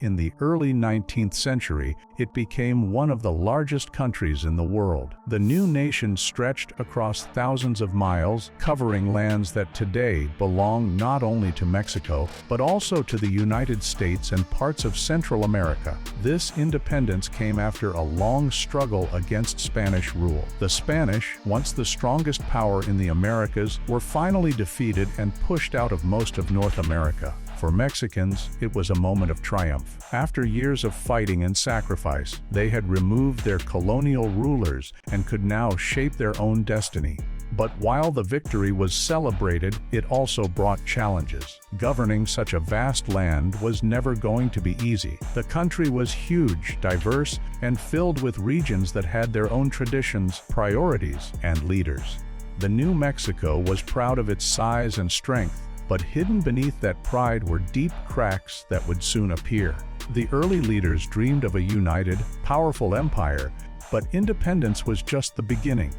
In the early 19th century, it became one of the largest countries in the world. The new nation stretched across thousands of miles, covering lands that today belong not only to Mexico, but also to the United States and parts of Central America. This independence came after a long struggle against Spanish rule. The Spanish, once the strongest power in the Americas, were finally defeated and pushed out of most of North America. For Mexicans, it was a moment of triumph. After years of fighting and sacrifice, they had removed their colonial rulers and could now shape their own destiny. But while the victory was celebrated, it also brought challenges. Governing such a vast land was never going to be easy. The country was huge, diverse, and filled with regions that had their own traditions, priorities, and leaders. The new Mexico was proud of its size and strength, but hidden beneath that pride were deep cracks that would soon appear. The early leaders dreamed of a united, powerful empire, but independence was just the beginning.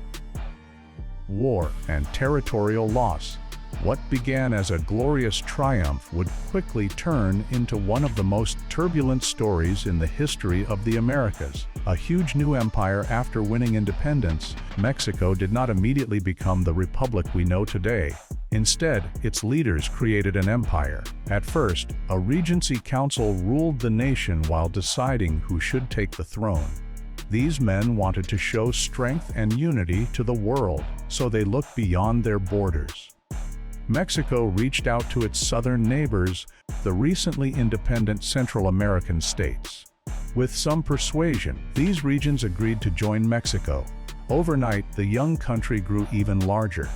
War and territorial loss. What began as a glorious triumph would quickly turn into one of the most turbulent stories in the history of the Americas. A huge new empire after winning independence, Mexico did not immediately become the republic we know today. Instead, its leaders created an empire. At first, a regency council ruled the nation while deciding who should take the throne. These men wanted to show strength and unity to the world, so they looked beyond their borders. Mexico reached out to its southern neighbors, the recently independent Central American states. With some persuasion, these regions agreed to join Mexico. Overnight, the young country grew even larger.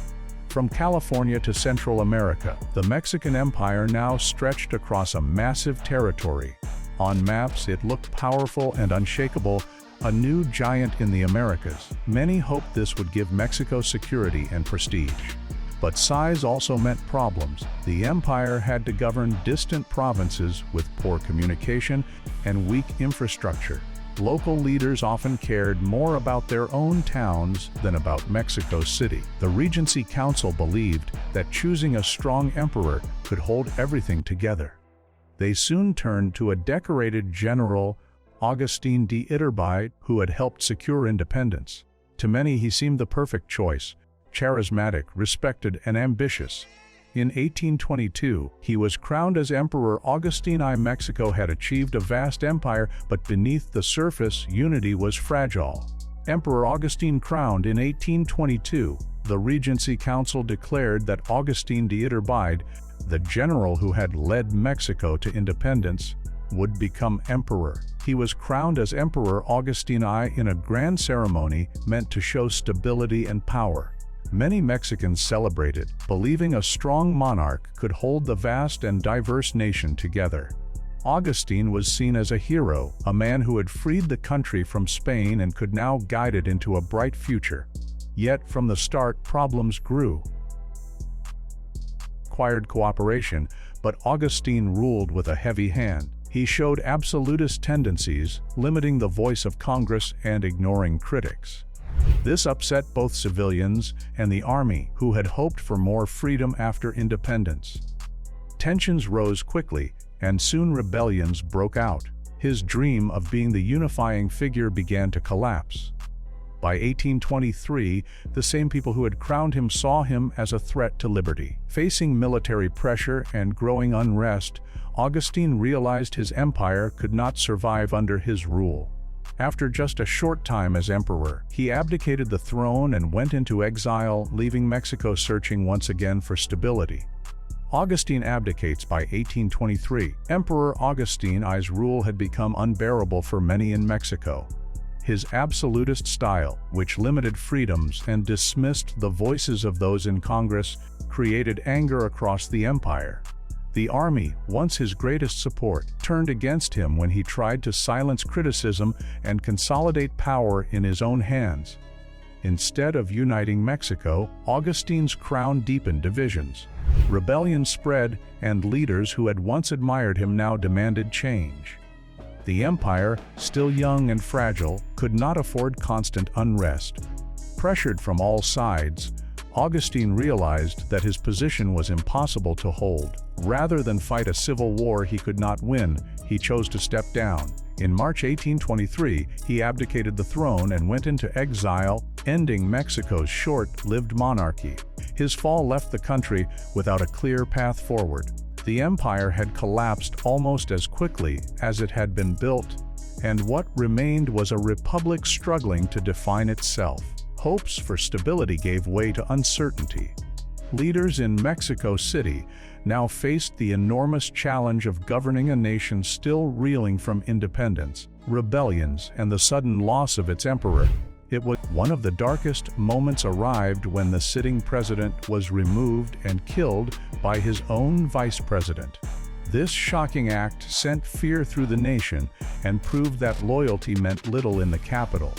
From California to Central America, the Mexican Empire now stretched across a massive territory. On maps, it looked powerful and unshakable, a new giant in the Americas. Many hoped this would give Mexico security and prestige. But size also meant problems. The empire had to govern distant provinces with poor communication and weak infrastructure. Local leaders often cared more about their own towns than about Mexico City. The Regency Council believed that choosing a strong emperor could hold everything together. They soon turned to a decorated general, Augustine Abdicates, who had helped secure independence. To many, he seemed the perfect choice, charismatic, respected, and ambitious. In 1822, he was crowned as Emperor Augustine I. Mexico had achieved a vast empire, but beneath the surface, unity was fragile. Emperor Augustine crowned in 1822, the Regency Council declared that Augustine Abdicates, the general who had led Mexico to independence, would become emperor. He was crowned as Emperor Augustine I in a grand ceremony meant to show stability and power. Many Mexicans celebrated, believing a strong monarch could hold the vast and diverse nation together. Augustine was seen as a hero, a man who had freed the country from Spain and could now guide it into a bright future. Yet, from the start, problems grew. Required cooperation, but Augustine ruled with a heavy hand. He showed absolutist tendencies, limiting the voice of Congress and ignoring critics. This upset both civilians and the army, who had hoped for more freedom after independence. Tensions rose quickly, and soon rebellions broke out. His dream of being the unifying figure began to collapse. By 1823, the same people who had crowned him saw him as a threat to liberty. Facing military pressure and growing unrest, Augustine realized his empire could not survive under his rule. After just a short time as emperor, he abdicated the throne and went into exile, leaving Mexico searching once again for stability. Augustine abdicates by 1823. Emperor Augustine I's rule had become unbearable for many in Mexico. His absolutist style, which limited freedoms and dismissed the voices of those in Congress, created anger across the empire. The army, once his greatest support, turned against him when he tried to silence criticism and consolidate power in his own hands. Instead of uniting Mexico, Augustine's crown deepened divisions. Rebellion spread, and leaders who had once admired him now demanded change. The empire, still young and fragile, could not afford constant unrest. Pressured from all sides, Augustine realized that his position was impossible to hold. Rather than fight a civil war he could not win, he chose to step down. In March 1823, he abdicated the throne and went into exile, ending Mexico's short-lived monarchy. His fall left the country without a clear path forward. The empire had collapsed almost as quickly as it had been built, and what remained was a republic struggling to define itself. Hopes for stability gave way to uncertainty. Leaders in Mexico City now faced the enormous challenge of governing a nation still reeling from independence, rebellions, and the sudden loss of its emperor. It was one of the darkest moments arrived when the sitting president was removed and killed by his own vice president. This shocking act sent fear through the nation and proved that loyalty meant little in the capital.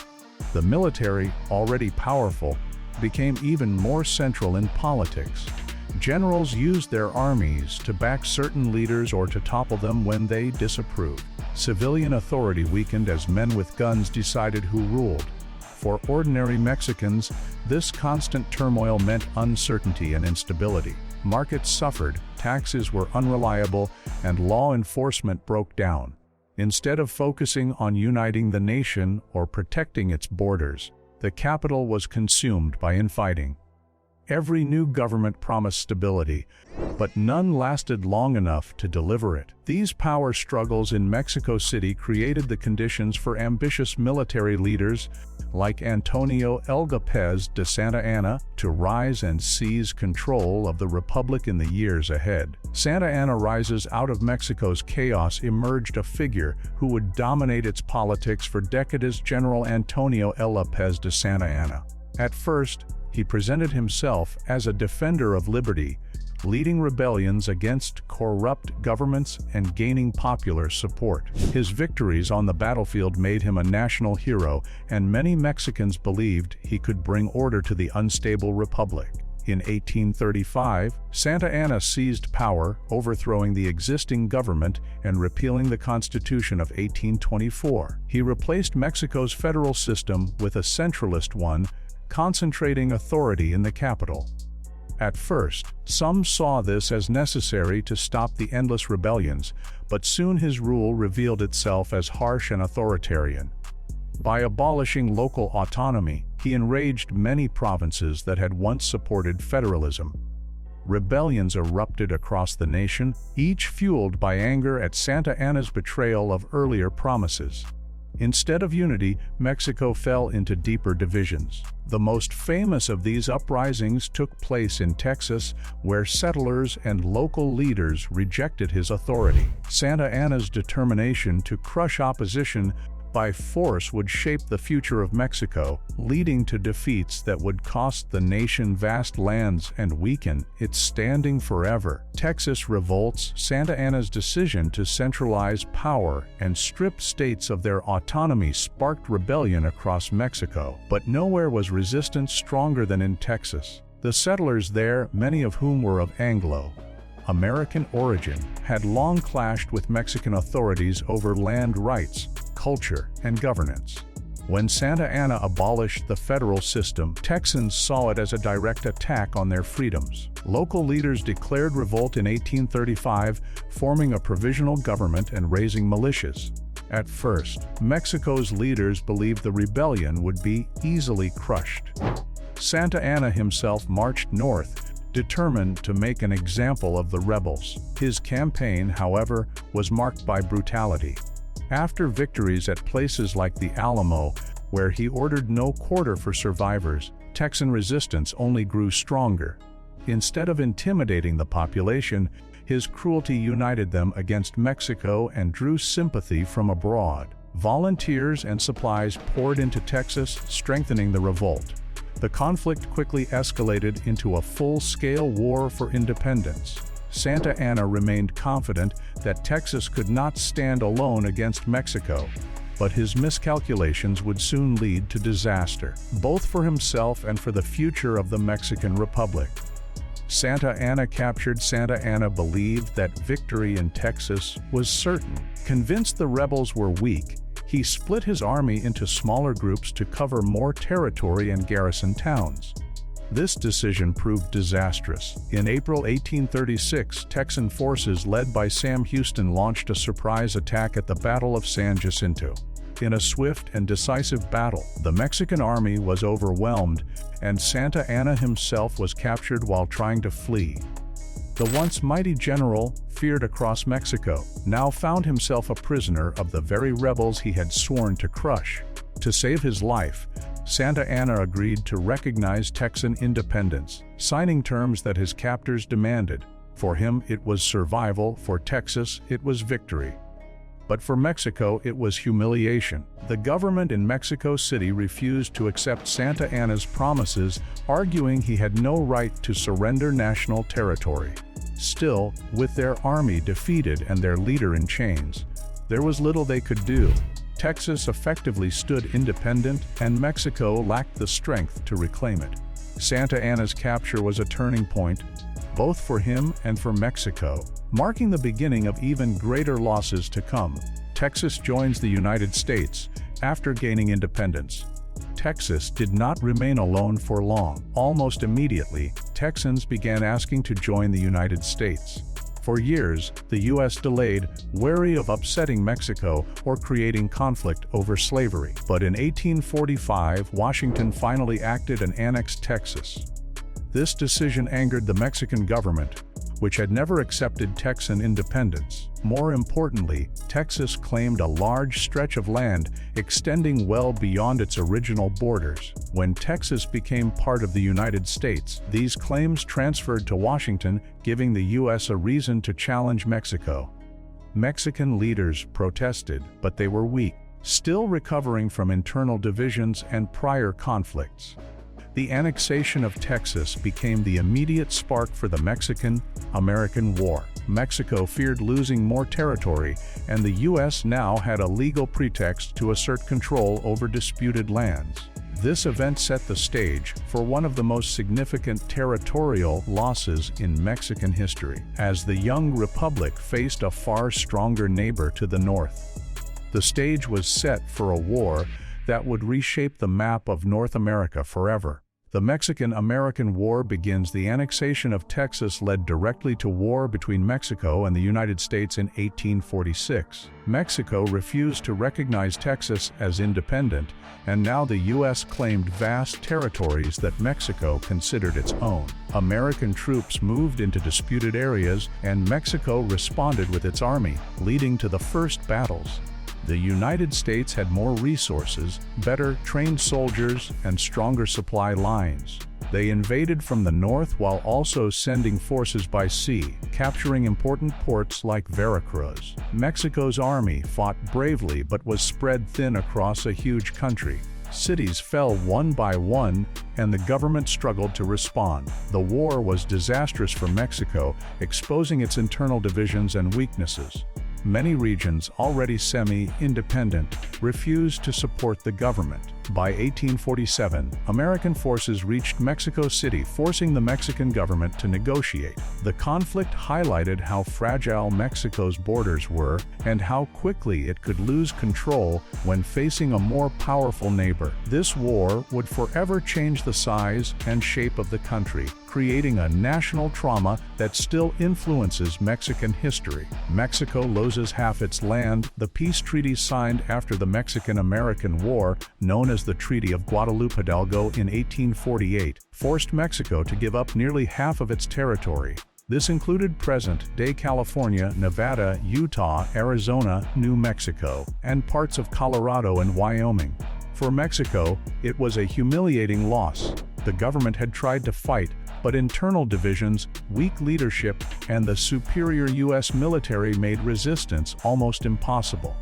The military, already powerful, became even more central in politics. Generals used their armies to back certain leaders or to topple them when they disapproved. Civilian authority weakened as men with guns decided who ruled. For ordinary Mexicans, this constant turmoil meant uncertainty and instability. Markets suffered, taxes were unreliable, and law enforcement broke down. Instead of focusing on uniting the nation or protecting its borders, the capital was consumed by infighting. Every new government promised stability, but none lasted long enough to deliver it. These power struggles in Mexico City created the conditions for ambitious military leaders like Antonio El López de Santa Anna to rise and seize control of the republic in the years ahead. Santa Anna rises out of Mexico's chaos emerged a figure who would dominate its politics for decades: General Antonio El López de Santa Anna. At first, he presented himself as a defender of liberty, leading rebellions against corrupt governments and gaining popular support. His victories on the battlefield made him a national hero, and many Mexicans believed he could bring order to the unstable republic. In 1835, Santa Anna seized power, overthrowing the existing government and repealing the Constitution of 1824. He replaced Mexico's federal system with a centralist one, concentrating authority in the capital. At first, some saw this as necessary to stop the endless rebellions, but soon his rule revealed itself as harsh and authoritarian. By abolishing local autonomy, he enraged many provinces that had once supported federalism. Rebellions erupted across the nation, each fueled by anger at Santa Anna's betrayal of earlier promises. Instead of unity, Mexico fell into deeper divisions. The most famous of these uprisings took place in Texas, where settlers and local leaders rejected his authority. Santa Anna's determination to crush opposition by force would shape the future of Mexico, leading to defeats that would cost the nation vast lands and weaken its standing forever. Texas revolts, Santa Anna's decision to centralize power and strip states of their autonomy sparked rebellion across Mexico, but nowhere was resistance stronger than in Texas. The settlers there, many of whom were of Anglo-American origin, had long clashed with Mexican authorities over land rights, culture, and governance. When Santa Anna abolished the federal system, Texans saw it as a direct attack on their freedoms. Local leaders declared revolt in 1835, forming a provisional government and raising militias. At first, Mexico's leaders believed the rebellion would be easily crushed. Santa Anna himself marched north, determined to make an example of the rebels. His campaign, however, was marked by brutality. After victories at places like the Alamo, where he ordered no quarter for survivors, Texan resistance only grew stronger. Instead of intimidating the population, his cruelty united them against Mexico and drew sympathy from abroad. Volunteers and supplies poured into Texas, strengthening the revolt. The conflict quickly escalated into a full-scale war for independence. Santa Anna remained confident that Texas could not stand alone against Mexico, but his miscalculations would soon lead to disaster, both for himself and for the future of the Mexican Republic. Santa Anna believed that victory in Texas was certain. Convinced the rebels were weak, he split his army into smaller groups to cover more territory and garrison towns. This decision proved disastrous. In April 1836, Texan forces led by Sam Houston launched a surprise attack at the Battle of San Jacinto. In a swift and decisive battle, the Mexican army was overwhelmed, and Santa Anna himself was captured while trying to flee. The once mighty general, feared across Mexico, now found himself a prisoner of the very rebels he had sworn to crush. To save his life, Santa Anna agreed to recognize Texan independence, signing terms that his captors demanded. For him, it was survival; for Texas, it was victory. But for Mexico, it was humiliation. The government in Mexico City refused to accept Santa Anna's promises, arguing he had no right to surrender national territory. Still, with their army defeated and their leader in chains, there was little they could do. Texas effectively stood independent, and Mexico lacked the strength to reclaim it. Santa Anna's capture was a turning point, both for him and for Mexico, marking the beginning of even greater losses to come. Texas joins the United States after gaining independence. Texas did not remain alone for long. Almost immediately, Texans began asking to join the United States. For years, the U.S. delayed, wary of upsetting Mexico or creating conflict over slavery. But in 1845, Washington finally acted and annexed Texas. This decision angered the Mexican government, which had never accepted Texan independence. More importantly, Texas claimed a large stretch of land extending well beyond its original borders. When Texas became part of the United States, these claims transferred to Washington, giving the U.S. a reason to challenge Mexico. Mexican leaders protested, but they were weak, still recovering from internal divisions and prior conflicts. The annexation of Texas became the immediate spark for the Mexican-American War. Mexico feared losing more territory, and the U.S. now had a legal pretext to assert control over disputed lands. This event set the stage for one of the most significant territorial losses in Mexican history, as the young republic faced a far stronger neighbor to the north. The stage was set for a war that would reshape the map of North America forever. The Mexican-American War begins. The annexation of Texas led directly to war between Mexico and the United States in 1846. Mexico refused to recognize Texas as independent, and now the U.S. claimed vast territories that Mexico considered its own. American troops moved into disputed areas, and Mexico responded with its army, leading to the first battles. The United States had more resources, better trained soldiers, and stronger supply lines. They invaded from the north while also sending forces by sea, capturing important ports like Veracruz. Mexico's army fought bravely but was spread thin across a huge country. Cities fell one by one, and the government struggled to respond. The war was disastrous for Mexico, exposing its internal divisions and weaknesses. Many regions, already semi-independent, refused to support the government. By 1847, American forces reached Mexico City, forcing the Mexican government to negotiate. The conflict highlighted how fragile Mexico's borders were and how quickly it could lose control when facing a more powerful neighbor. This war would forever change the size and shape of the country, creating a national trauma that still influences Mexican history. Mexico loses half its land. The peace treaty signed after the Mexican-American War, known as the Treaty of Guadalupe Hidalgo in 1848, forced Mexico to give up nearly half of its territory. This included present-day California, Nevada, Utah, Arizona, New Mexico, and parts of Colorado and Wyoming. For Mexico, it was a humiliating loss. The government had tried to fight, but internal divisions, weak leadership, and the superior U.S. military made resistance almost impossible.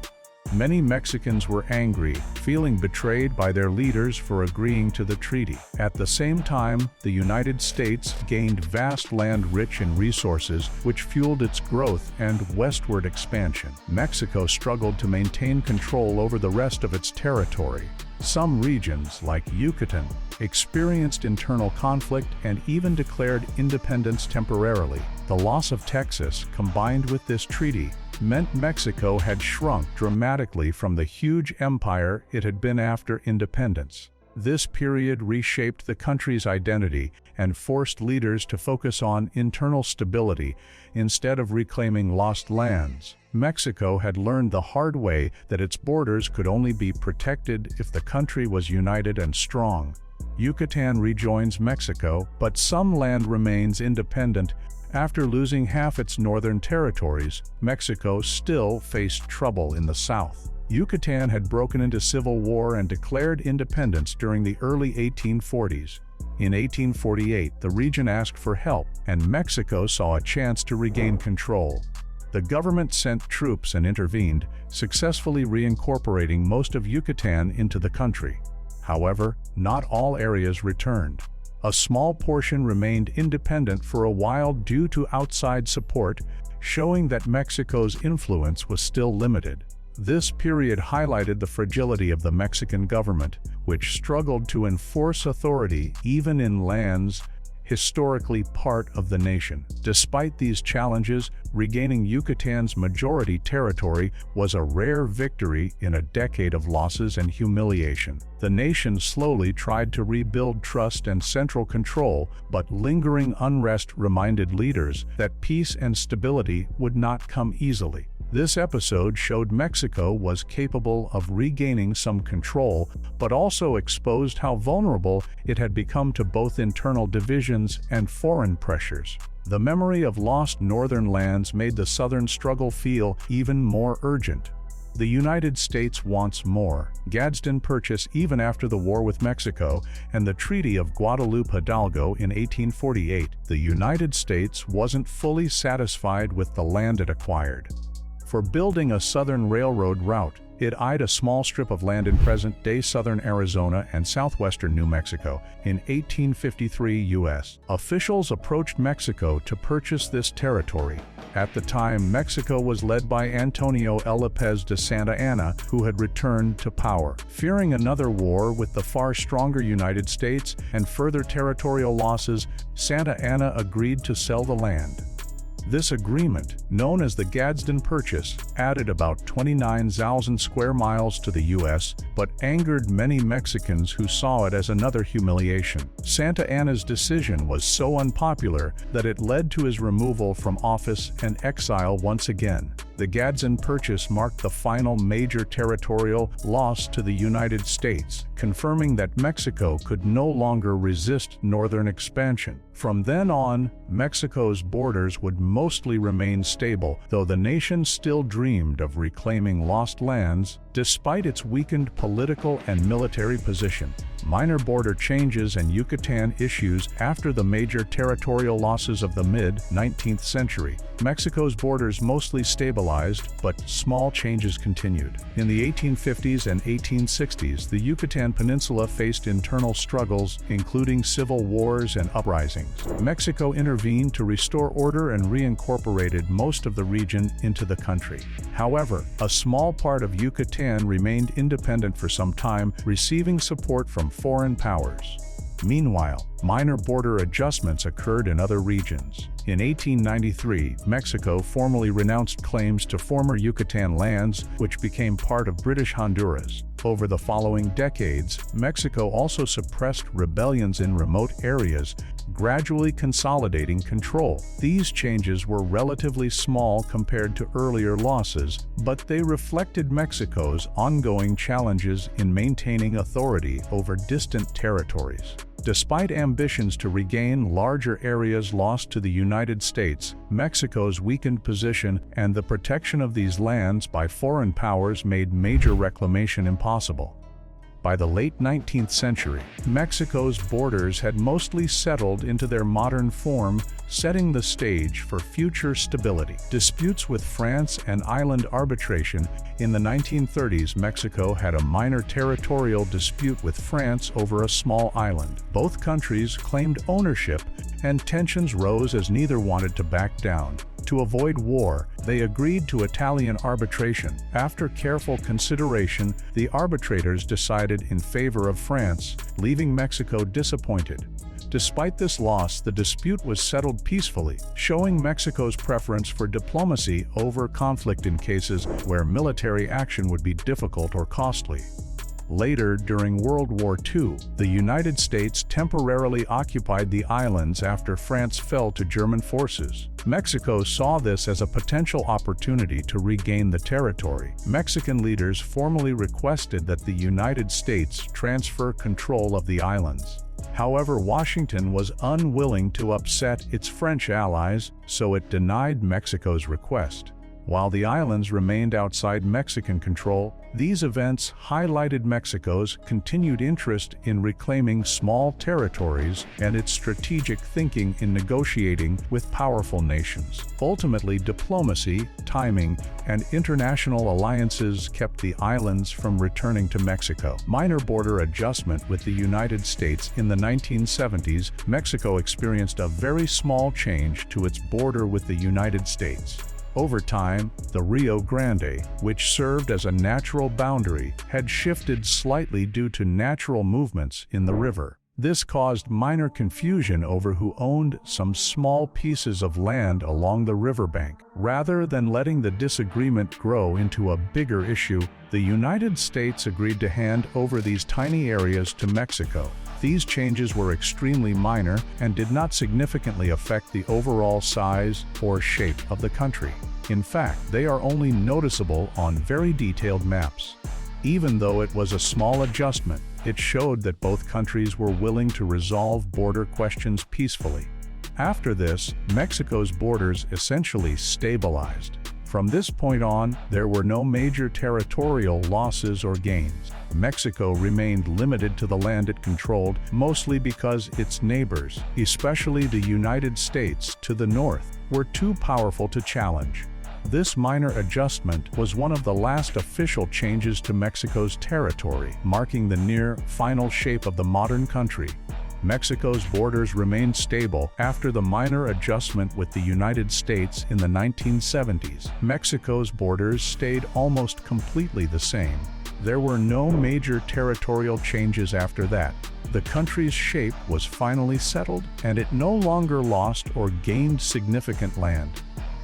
Many Mexicans were angry, feeling betrayed by their leaders for agreeing to the treaty. At the same time, the United States gained vast land rich in resources, which fueled its growth and westward expansion. Mexico struggled to maintain control over the rest of its territory. Some regions, like Yucatan, experienced internal conflict and even declared independence temporarily. The loss of Texas, combined with this treaty, meant Mexico had shrunk dramatically from the huge empire it had been after independence. This period reshaped the country's identity and forced leaders to focus on internal stability instead of reclaiming lost lands. Mexico had learned the hard way that its borders could only be protected if the country was united and strong. Yucatan rejoins Mexico, but some land remains independent. After losing half its northern territories, Mexico still faced trouble in the south. Yucatan had broken into civil war and declared independence during the early 1840s. In 1848, the region asked for help, and Mexico saw a chance to regain control. The government sent troops and intervened, successfully reincorporating most of Yucatan into the country. However, not all areas returned. A small portion remained independent for a while due to outside support, showing that Mexico's influence was still limited. This period highlighted the fragility of the Mexican government, which struggled to enforce authority even in lands historically part of the nation. Despite these challenges, regaining Yucatan's majority territory was a rare victory in a decade of losses and humiliation. The nation slowly tried to rebuild trust and central control, but lingering unrest reminded leaders that peace and stability would not come easily. This episode showed Mexico was capable of regaining some control, but also exposed how vulnerable it had become to both internal divisions and foreign pressures. The memory of lost northern lands made the southern struggle feel even more urgent. The United States wants more. Gadsden Purchase even after the war with Mexico and the Treaty of Guadalupe Hidalgo in 1848, the United States wasn't fully satisfied with the land it acquired. For building a southern railroad route, it eyed a small strip of land in present-day southern Arizona and southwestern New Mexico. In 1853 U.S., officials approached Mexico to purchase this territory. At the time, Mexico was led by Antonio L. López de Santa Anna, who had returned to power. Fearing another war with the far stronger United States and further territorial losses, Santa Anna agreed to sell the land. This agreement, known as the Gadsden Purchase, added about 29,000 square miles to the U.S., but angered many Mexicans who saw it as another humiliation. Santa Anna's decision was so unpopular that it led to his removal from office and exile once again. The Gadsden Purchase marked the final major territorial loss to the United States, confirming that Mexico could no longer resist northern expansion. From then on, Mexico's borders would mostly remain stable, though the nation still dreamed of reclaiming lost lands despite its weakened political and military position. Minor border changes and Yucatan issues after the major territorial losses of the mid-19th century. Mexico's borders mostly stabilized, but small changes continued. In the 1850s and 1860s, the Yucatan Peninsula faced internal struggles, including civil wars and uprisings. Mexico intervened to restore order and reincorporated most of the region into the country. However, a small part of Yucatan remained independent for some time, receiving support from foreign powers. Meanwhile, minor border adjustments occurred in other regions. In 1893, Mexico formally renounced claims to former Yucatan lands, which became part of British Honduras. Over the following decades, Mexico also suppressed rebellions in remote areas, gradually consolidating control. These changes were relatively small compared to earlier losses, but they reflected Mexico's ongoing challenges in maintaining authority over distant territories. Despite ambitions to regain larger areas lost to the United States, Mexico's weakened position and the protection of these lands by foreign powers made major reclamation impossible. By the late 19th century, Mexico's borders had mostly settled into their modern form, setting the stage for future stability. Disputes with France and island arbitration. In the 1930s, Mexico had a minor territorial dispute with France over a small island. Both countries claimed ownership, and tensions rose as neither wanted to back down. To avoid war, they agreed to Italian arbitration. After careful consideration, the arbitrators decided in favor of France, leaving Mexico disappointed. Despite this loss, the dispute was settled peacefully, showing Mexico's preference for diplomacy over conflict in cases where military action would be difficult or costly. Later, during World War II, the United States temporarily occupied the islands after France fell to German forces. Mexico saw this as a potential opportunity to regain the territory. Mexican leaders formally requested that the United States transfer control of the islands. However, Washington was unwilling to upset its French allies, so it denied Mexico's request. While the islands remained outside Mexican control, these events highlighted Mexico's continued interest in reclaiming small territories and its strategic thinking in negotiating with powerful nations. Ultimately, diplomacy, timing, and international alliances kept the islands from returning to Mexico. Minor border adjustment with the United States. In the 1970s, Mexico experienced a very small change to its border with the United States. Over time, the Rio Grande, which served as a natural boundary, had shifted slightly due to natural movements in the river. This caused minor confusion over who owned some small pieces of land along the riverbank. Rather than letting the disagreement grow into a bigger issue, the United States agreed to hand over these tiny areas to Mexico. These changes were extremely minor and did not significantly affect the overall size or shape of the country. In fact, they are only noticeable on very detailed maps. Even though it was a small adjustment, it showed that both countries were willing to resolve border questions peacefully. After this, Mexico's borders essentially stabilized. From this point on, there were no major territorial losses or gains. Mexico remained limited to the land it controlled, mostly because its neighbors, especially the United States to the north, were too powerful to challenge. This minor adjustment was one of the last official changes to Mexico's territory, marking the near-final shape of the modern country. Mexico's borders remained stable after the minor adjustment with the United States in the 1970s. Mexico's borders stayed almost completely the same. There were no major territorial changes after that. The country's shape was finally settled, and it no longer lost or gained significant land.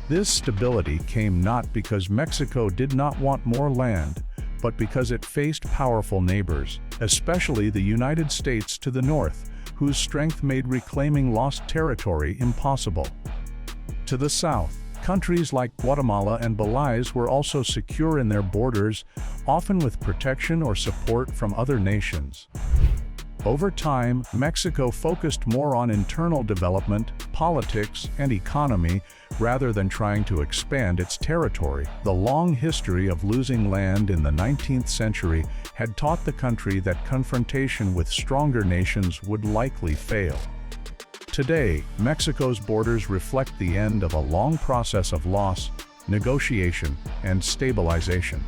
This stability came not because Mexico did not want more land, but because it faced powerful neighbors, especially the United States to the north, whose strength made reclaiming lost territory impossible. To the south, countries like Guatemala and Belize were also secure in their borders, often with protection or support from other nations. Over time, Mexico focused more on internal development, politics, and economy rather than trying to expand its territory. The long history of losing land in the 19th century had taught the country that confrontation with stronger nations would likely fail. Today, Mexico's borders reflect the end of a long process of loss, negotiation, and stabilization.